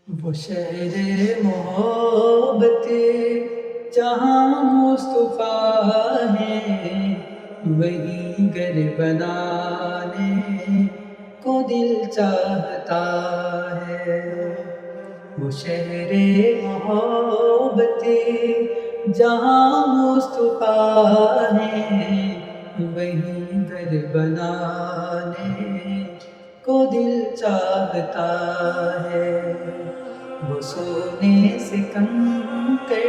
وہ شہر محبت جہاں مصطفیٰ ہے، وہی گھر بنانے کو دل چاہتا ہے۔ وہ شہر محبت جہاں مصطفیٰ ہے، وہی گھر بنانے کو دل چاہتا ہے۔ وہ سونے سے کنکر،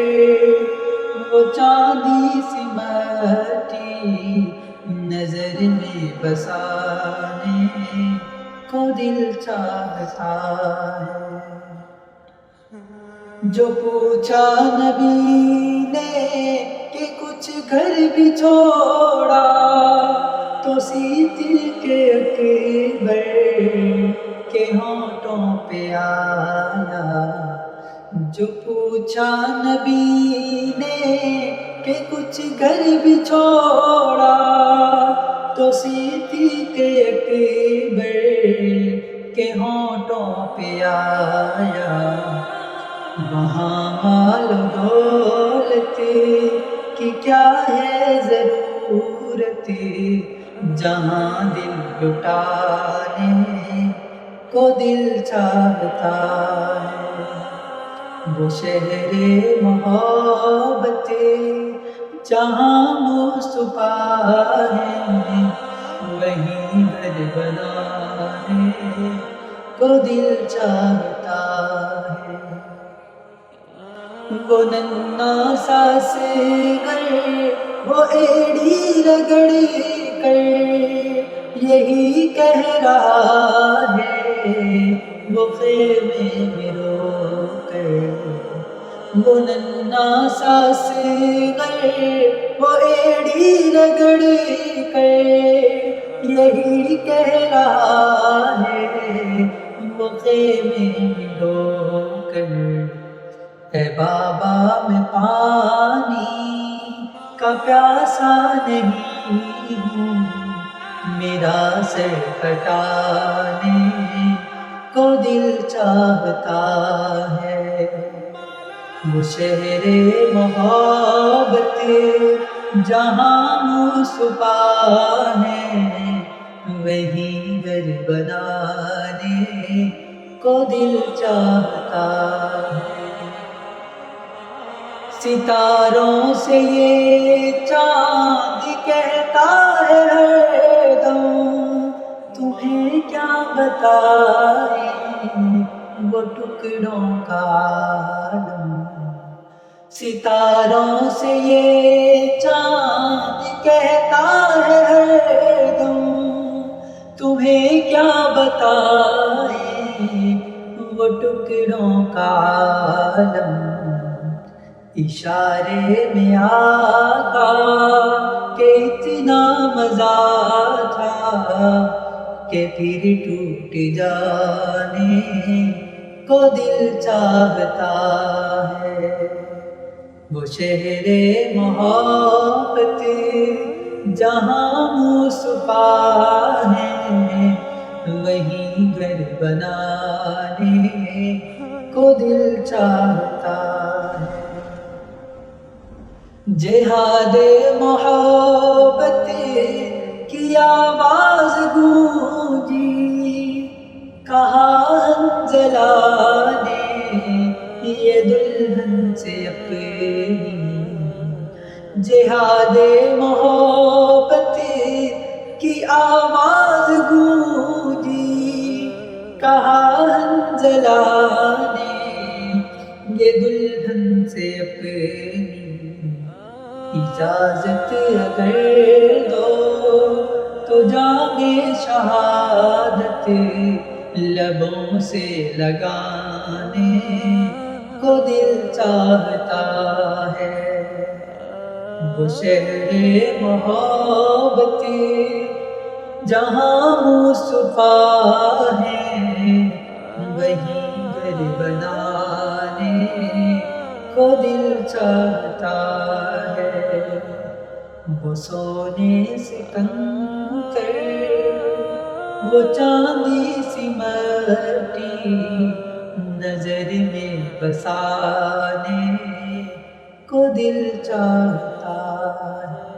وہ چاندی سی مٹی، نظر میں بسانے کو دل چاہتا ہے۔ جو پوچھا نبی نے کہ کچھ گھر بھی چھوڑا، تو صدیق اکبر کے ہونٹوں پہ آیا۔ جو پوچھا نبی نے کہ کچھ گھر بھی چھوڑا، تو صدیق اکبر کے ہونٹوں پہ آیا۔ وہاں مال و دولت کی کیا ہے ضرورت، جہاں دل لٹانے کو دل چاہتا ہے۔ وہ شہر محبت جہاں مصطفیٰ ہے، وہی گھر بنانے کو دل چاہتا ہے۔ وہ ننھا سا صغر، وہ ایڑی رگڑ کر یہی کہہ رہا ہے، وہ خیمے میں رو کر۔ وہ ننھا سا صغر، وہ ایڑی رگڑ کر یہی کہہ رہا ہے، وہ خیمے میں رو کر۔ اے بابا میں پانی کا پیاسا نہیں ہوں، میرا سر کٹانے کو دل چاہتا ہے۔ وہ شہر محبت جہاں مصطفیٰ ہے، وہی گھر بنانے کو دل چاہتا ہے۔ ستاروں سے یہ چاند کہتا ہے ہر دم، تمہیں کیا بتائیں وہ ٹکڑوں کا عالم۔ ستاروں سے یہ چاند کہتا ہے ہر دم، تمہیں کیا بتائیں وہ ٹکڑوں کا عالم۔ اشارے میں آقا کہ اتنا مزہ تھا کہ پھر ٹوٹ جانے کو دل چاہتا ہے۔ وہ شہر محبت جہاں مصطفیٰ ہے، وہی گھر بنانے کو دل چاہتا ہے۔ جہاد محبت کی آواز گونجی، کہا حنظلہ نے یہ دلہن سے اپنی۔ جہاد محبت کی آواز گونجی، کہا حنظلہ نے یہ دلہن سے اپنی۔ اجازت اگر دو تو جام شہادت لبوں سے لگانے کو دل چاہتا ہے۔ وہ شہر محبت جہاں مصطفیٰ ہے، وہی گھر بنانے کو دل چاہتا ہے۔ وہ سونے سے کنکر، وہ چاندی سی مٹی، نظر میں بسانے کو دل چاہتا ہے۔